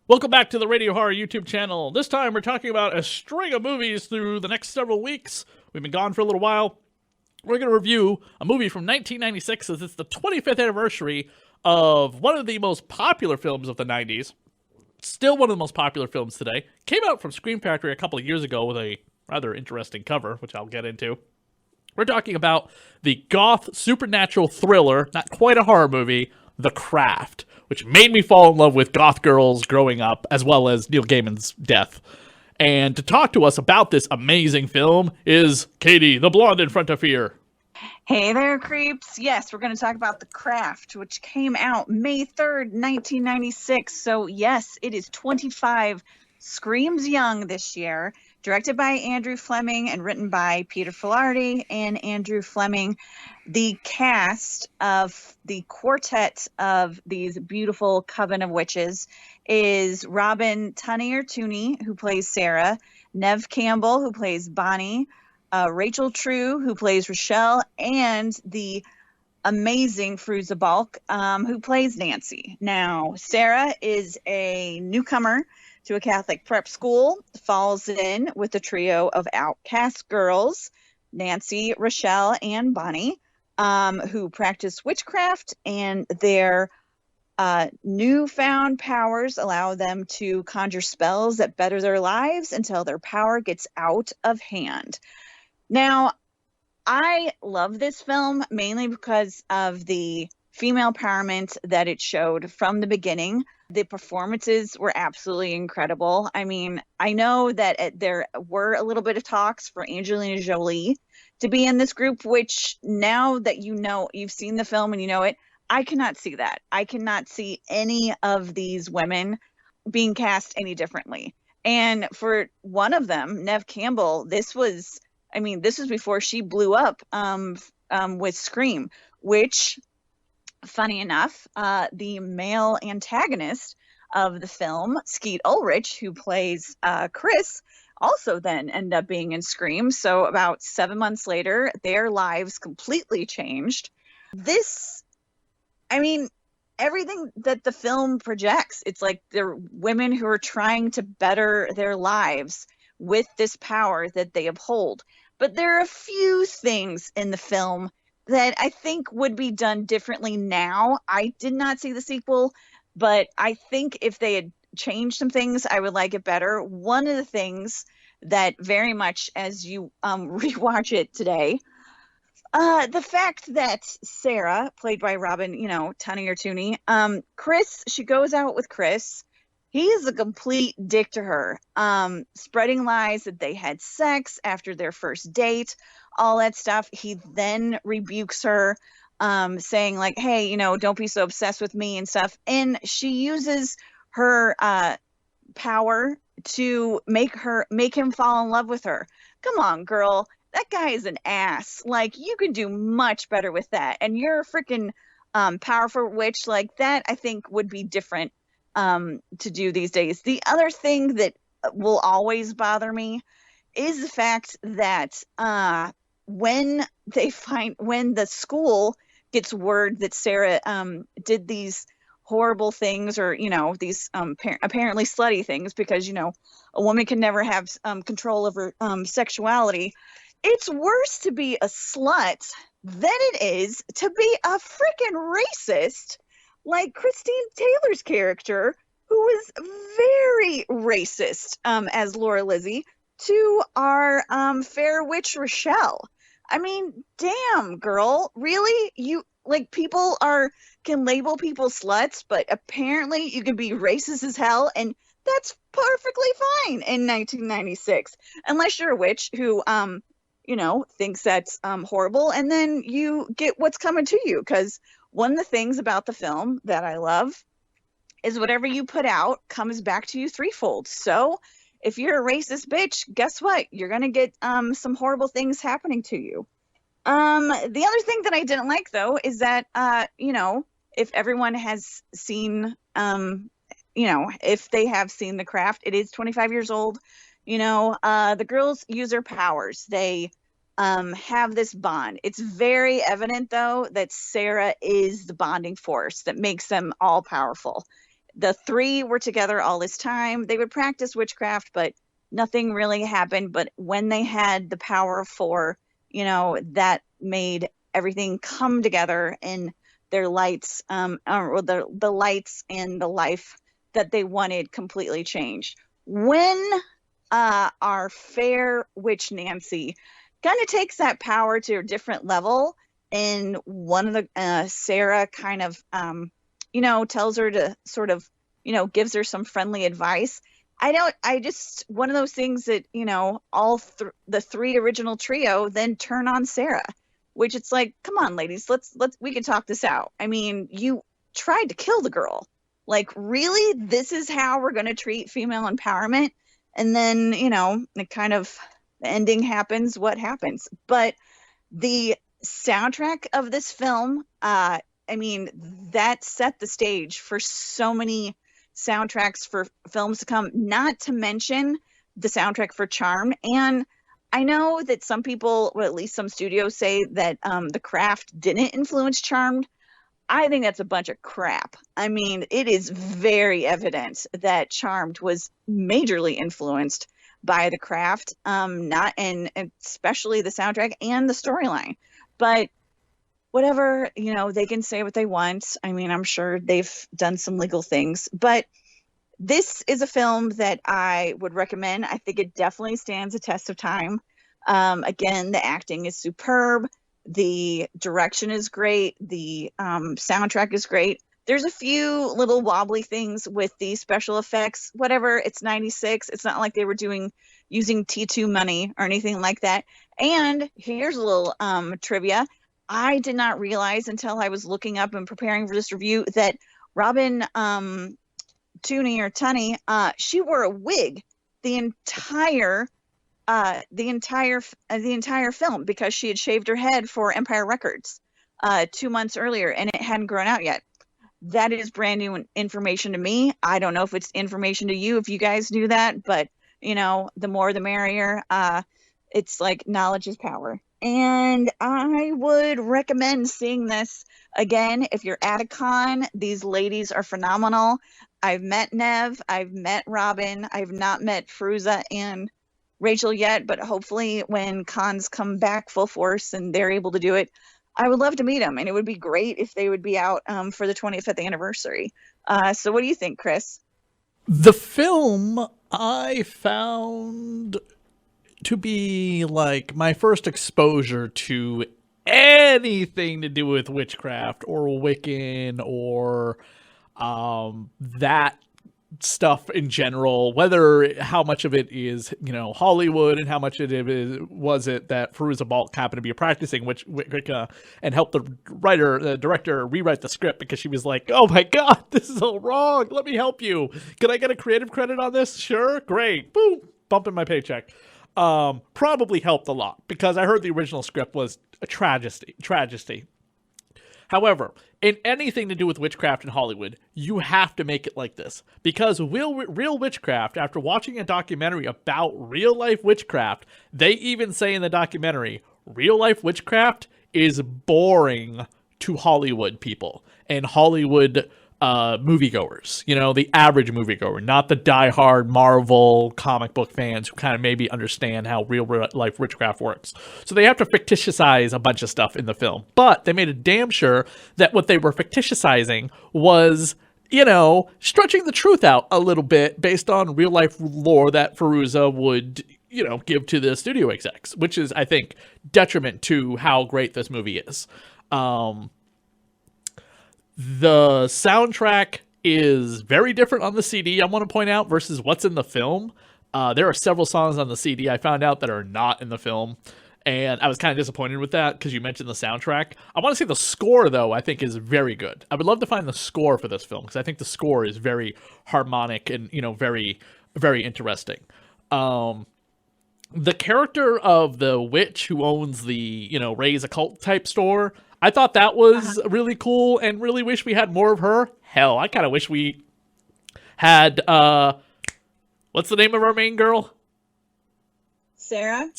Welcome back to the Radio Horror YouTube channel. This time we're talking about a string of movies through the next several weeks. We've been gone for a little while. We're going to review a movie from 1996 as it's the 25th anniversary of one of the most popular films of the 90s. Still one of the most popular films today. Came out from Scream Factory a couple of years ago with a rather interesting cover, which I'll get into. We're talking about the goth supernatural thriller, not quite a horror movie, The Craft, which made me fall in love with goth girls growing up, as well as Neil Gaiman's death. And to talk to us about this amazing film is Cati the Blonde in front of here. Hey there, creeps. Yes, we're going to talk about The Craft, which came out May 3rd, 1996. So, yes, it is 25 Screams Young this year. Directed by Andrew Fleming and written by Peter Filardi and Andrew Fleming. The cast of the quartet of these beautiful coven of witches is Robin Tunney, who plays Sarah, Nev Campbell, who plays Bonnie, Rachel True, who plays Rochelle, and the amazing Fruza Balk, who plays Nancy. Now, Sarah is a newcomer to a Catholic prep school, falls in with a trio of outcast girls, Nancy, Rochelle, and Bonnie, who practice witchcraft, and their newfound powers allow them to conjure spells that better their lives until their power gets out of hand. Now, I love this film mainly because of the female empowerment that it showed from the beginning. The performances were absolutely incredible. I mean, I know that there were a little bit of talks for Angelina Jolie to be in this group, which now that you know, you've seen the film and you know it, I cannot see that. I cannot see any of these women being cast any differently. And for one of them, Nev Campbell, this was before she blew up with Scream, which, funny enough, the male antagonist of the film, Skeet Ulrich, who plays Chris, also then ended up being in Scream. So about 7 months later, their lives completely changed. Everything that the film projects, it's like they're women who are trying to better their lives with this power that they uphold. But there are a few things in the film that I think would be done differently now. I did not see the sequel, but I think if they had changed some things, I would like it better. One of the things that very much as you rewatch it today, the fact that Sarah, played by Robin, Tunney, Chris, she goes out with Chris. He is a complete dick to her, spreading lies that they had sex after their first date, all that stuff. He then rebukes her, saying like, hey, don't be so obsessed with me and stuff. And she uses her power to make him fall in love with her. Come on, girl. That guy is an ass. Like, you can do much better with that. And you're a freaking powerful witch. Like, that, I think, would be different to do these days. The other thing that will always bother me is the fact that when the school gets word that Sarah did these horrible things, or these apparently slutty things, because a woman can never have control over sexuality. It's worse to be a slut than it is to be a freaking racist, like Christine Taylor's character, who was very racist as Laura Lizzie to our fair witch Rochelle. I mean, damn, girl, really? You people can label people sluts, but apparently you can be racist as hell, and that's perfectly fine in 1996, unless you're a witch who thinks that's horrible, and then you get what's coming to you. Because one of the things about the film that I love is whatever you put out comes back to you threefold. So if you're a racist bitch, guess what? You're going to get some horrible things happening to you. The other thing that I didn't like, though, is that, if everyone has seen, if they have seen The Craft, it is 25 years old. The girls use their powers. They have this bond. It's very evident, though, that Sarah is the bonding force that makes them all powerful. the three were together all this time. They would practice witchcraft, but nothing really happened. But when they had the power of four, that made everything come together in their lights, or the lights and the life that they wanted completely changed. When our fair witch Nancy kind of takes that power to a different level, and one of the Sarah kind of tells her to sort of gives her some friendly advice. One of those things that the three original trio then turn on Sarah, which it's like, come on ladies, we can talk this out. I mean, you tried to kill the girl, like, really, this is how we're going to treat female empowerment? And then it kind of, the ending happens what happens. But the soundtrack of this film, that set the stage for so many soundtracks for films to come, not to mention the soundtrack for Charmed. And I know that some people, or at least some studios, say that The Craft didn't influence Charmed. I think that's a bunch of crap. I mean, it is very evident that Charmed was majorly influenced by The Craft, and especially the soundtrack and the storyline. But whatever, they can say what they want. I mean, I'm sure they've done some legal things, but this is a film that I would recommend. I think it definitely stands a test of time. Again, the acting is superb. The direction is great. The soundtrack is great. There's a few little wobbly things with the special effects. Whatever, it's 96. It's not like they were using T2 money or anything like that. And here's a little trivia. I did not realize until I was looking up and preparing for this review that Robin Tunney, she wore a wig the entire film, because she had shaved her head for Empire Records 2 months earlier, and it hadn't grown out yet. That is brand new information to me. I don't know if it's information to you, if you guys knew that, but the more the merrier. It's like knowledge is power. And I would recommend seeing this again if you're at a con. These ladies are phenomenal. I've met Nev, I've met Robin, I've not met Fruza and Rachel yet, but hopefully when cons come back full force and they're able to do it, I would love to meet them, and it would be great if they would be out for the 25th anniversary. So what do you think, Chris? The film I found to be like my first exposure to anything to do with witchcraft or Wiccan or that stuff in general, how much of it is Hollywood and how much of it was it that Fairuza Balk happened to be practicing Wicca and helped the director rewrite the script, because she was like, oh my god, this is all wrong, let me help you, can I get a creative credit on this? Sure, great, boom, bump in my paycheck. Probably helped a lot, because I heard the original script was a tragedy. However, in anything to do with witchcraft in Hollywood, you have to make it like this. Because real witchcraft, after watching a documentary about real-life witchcraft, they even say in the documentary, real-life witchcraft is boring to Hollywood people and Hollywood moviegoers. The average moviegoer, not the diehard Marvel comic book fans who kind of maybe understand how real-life witchcraft works. So they have to fictitize a bunch of stuff in the film. But they made a damn sure that what they were ficticizing was, stretching the truth out a little bit based on real-life lore that Fairuza would, give to the studio execs, which is, I think, detriment to how great this movie is. The soundtrack is very different on the CD, I want to point out, versus what's in the film. There are several songs on the CD I found out that are not in the film, and I was kind of disappointed with that because you mentioned the soundtrack. I want to say the score, though, I think is very good. I would love to find the score for this film, because I think the score is very harmonic and, very, very interesting. The character of the witch who owns the, Ray's occult type store, I thought that was really cool and really wish we had more of her. Hell, I kind of wish we had, what's the name of our main girl? Sarah.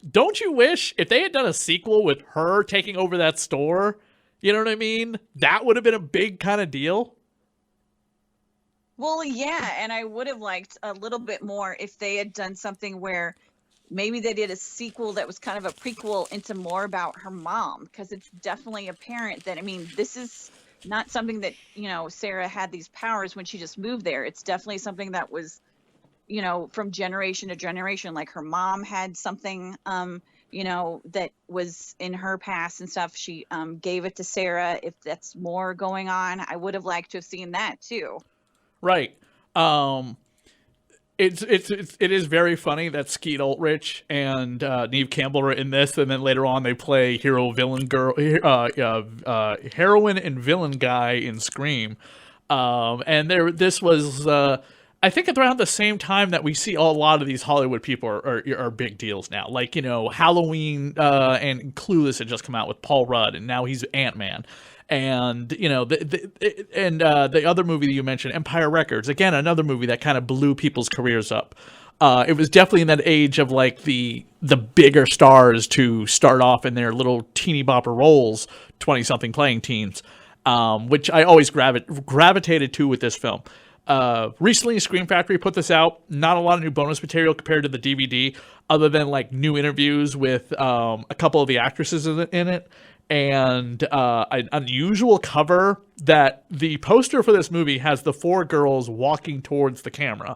Don't you wish if they had done a sequel with her taking over that store, you know what I mean? That would have been a big kind of deal. Well, yeah, and I would have liked a little bit more if they had done something where maybe they did a sequel that was kind of a prequel into more about her mom, because it's definitely apparent that, I mean, this is not something that, Sarah had these powers when she just moved there. It's definitely something that was, from generation to generation. Like her mom had something, that was in her past and stuff. She gave it to Sarah. If that's more going on, I would have liked to have seen that too. Right. It is very funny that Skeet Ulrich and Neve Campbell are in this, and then later on they play heroine and villain guy in Scream. This was I think it's around the same time that we see a lot of these Hollywood people are big deals now. Like, Halloween and Clueless had just come out with Paul Rudd, and now he's Ant-Man. And the other movie that you mentioned, Empire Records, again another movie that kind of blew people's careers up. It was definitely in that age of like the bigger stars to start off in their little teeny bopper roles, 20-something playing teens, which I always gravitated to with this film. Recently, Scream Factory put this out. Not a lot of new bonus material compared to the DVD, other than like new interviews with a couple of the actresses in it. And an unusual cover that the poster for this movie has the four girls walking towards the camera,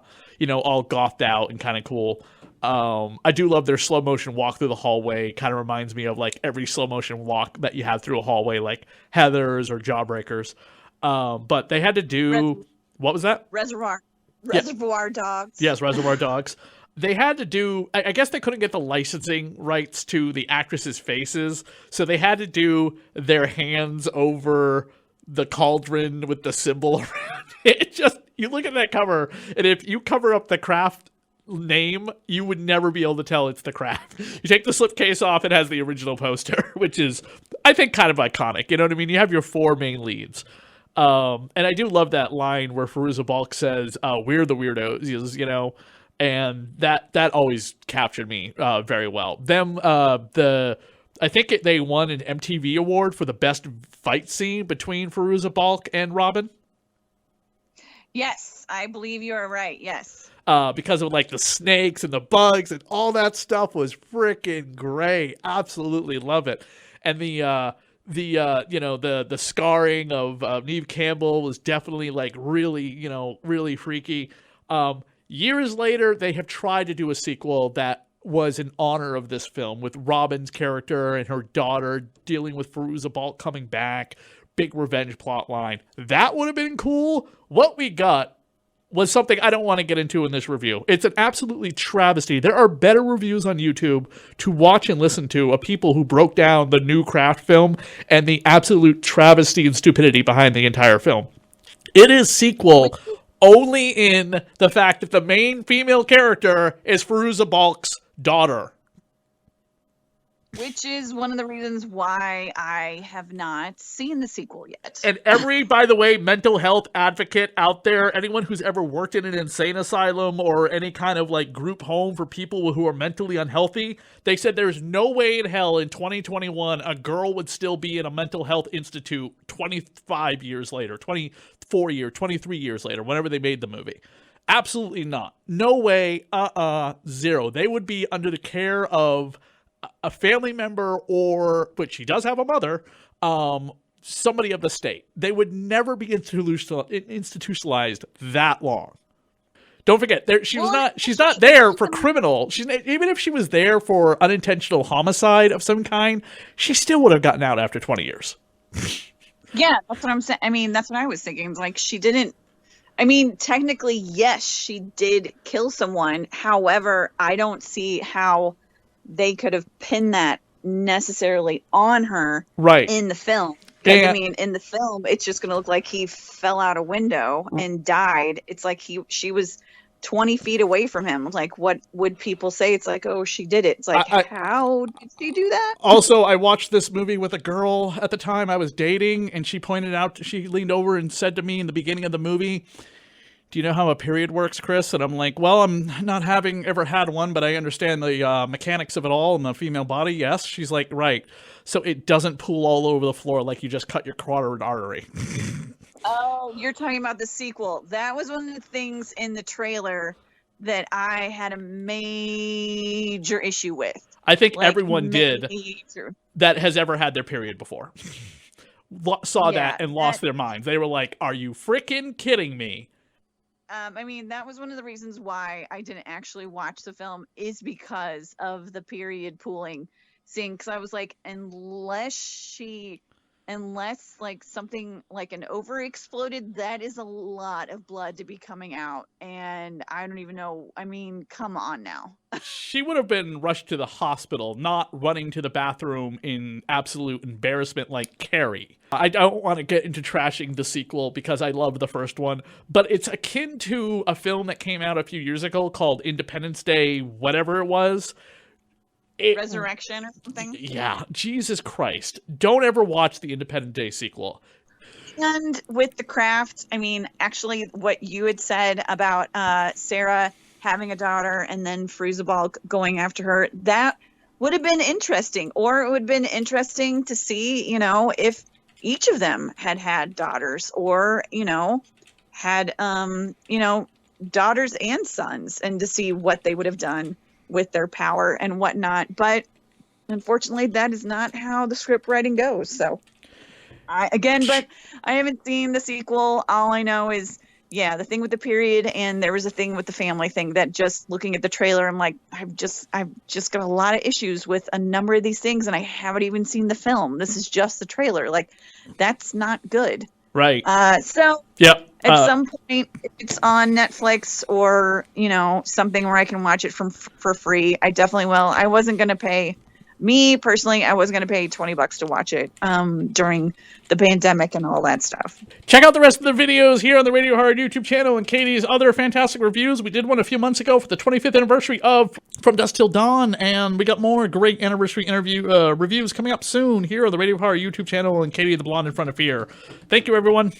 all gothed out and kind of cool. I do love their slow motion walk through the hallway. Kind of reminds me of like every slow motion walk that you have through a hallway, like Heathers or Jawbreakers. But they had to do, what was that? Reservoir Dogs. Yes, Reservoir Dogs. They had to do, I guess they couldn't get the licensing rights to the actresses' faces, so they had to do their hands over the cauldron with the symbol around it. You look at that cover, and if you cover up the Kraft name, you would never be able to tell it's the Kraft. You take the slipcase off, it has the original poster, which is, I think, kind of iconic. You know what I mean? You have your four main leads. And I do love that line where Fairuza Balk says, we're the weirdos, and that always captured me very well. I think they won an MTV award for the best fight scene between Fairuza Balk and Robin. Yes, I believe you are right. Yes. Because of like the snakes and the bugs and all that stuff was freaking great. Absolutely love it. And the scarring of Neve Campbell was definitely like really freaky. Years later, they have tried to do a sequel that was in honor of this film, with Robin's character and her daughter dealing with Fairuza Balk coming back. Big revenge plot line. That would have been cool. What we got was something I don't want to get into in this review. It's an absolutely travesty. There are better reviews on YouTube to watch and listen to of people who broke down the new Kraft film and the absolute travesty and stupidity behind the entire film. It is sequel only in the fact that the main female character is Fairuza Balk's daughter. Which is one of the reasons why I have not seen the sequel yet. And every, by the way, mental health advocate out there, anyone who's ever worked in an insane asylum or any kind of like group home for people who are mentally unhealthy, they said there's no way in hell in 2021 a girl would still be in a mental health institute 25 years later, 24 years, 23 years later, whenever they made the movie. Absolutely not. No way. Zero. They would be under the care of a family member, or, which she does have a mother, somebody of the state. They would never be institutionalized that long. Don't forget, she's not there for criminal. Even if she was there for unintentional homicide of some kind, she still would have gotten out after 20 years. Yeah, that's what I'm saying. I mean, that's what I was thinking. Like, she didn't. I mean, technically, yes, she did kill someone. However, I don't see how they could have pinned that necessarily on her in the film. I mean, in the film, it's just going to look like he fell out a window and died. It's like she was 20 feet away from him. Like, what would people say? It's like, oh, she did it. It's like, how did she do that? Also, I watched this movie with a girl at the time I was dating, and she pointed out, she leaned over and said to me in the beginning of the movie, "Do you know how a period works, Chris?" And I'm like, well, I'm not having ever had one, but I understand the mechanics of it all in the female body. Yes. She's like, right. So it doesn't pool all over the floor like you just cut your carotid artery. Oh, Oh, you're talking about the sequel. That was one of the things in the trailer that I had a major issue with. I think everyone did major. that has ever had their period before. Saw Yeah, that and lost their minds. They were like, are you freaking kidding me? I mean, that was one of the reasons why I didn't actually watch the film, is because of the period pooling scene. Because I was like, unless like something like an over exploded, that is a lot of blood to be coming out. And I don't even know. I mean, come on now. She would have been rushed to the hospital, not running to the bathroom in absolute embarrassment like Carrie. I don't want to get into trashing the sequel because I love the first one, but it's akin to a film that came out a few years ago called Independence Day, whatever it was. Resurrection or something. Yeah, Jesus Christ. Don't ever watch the Independence Day sequel. And with The Craft, I mean, actually what you had said about Sarah having a daughter and then Fruzabal going after her, that would have been interesting. Or it would have been interesting to see, you know, if each of them had daughters, or, you know, had, you know, daughters and sons, and to see what they would have done with their power and whatnot. But unfortunately, that is not how the script writing goes. So but I haven't seen the sequel. All I know is, yeah, the thing with the period, and there was a thing with the family thing that, just looking at the trailer, I'm like, I've just got a lot of issues with a number of these things, and I haven't even seen the film. This is just the trailer. Like, that's not good. Right. So yep. At some point, if it's on Netflix or, you know, something where I can watch it for free, I definitely will. I wasn't going to pay, me personally, I wasn't going to pay $20 to watch it during the pandemic and all that stuff. Check out the rest of the videos here on the Radio Horror YouTube channel and Katie's other fantastic reviews. We did one a few months ago for the 25th anniversary of From Dusk Till Dawn, and we got more great anniversary reviews coming up soon here on the Radio Horror YouTube channel and Cati the Blonde in Front of Fear. Thank you, everyone.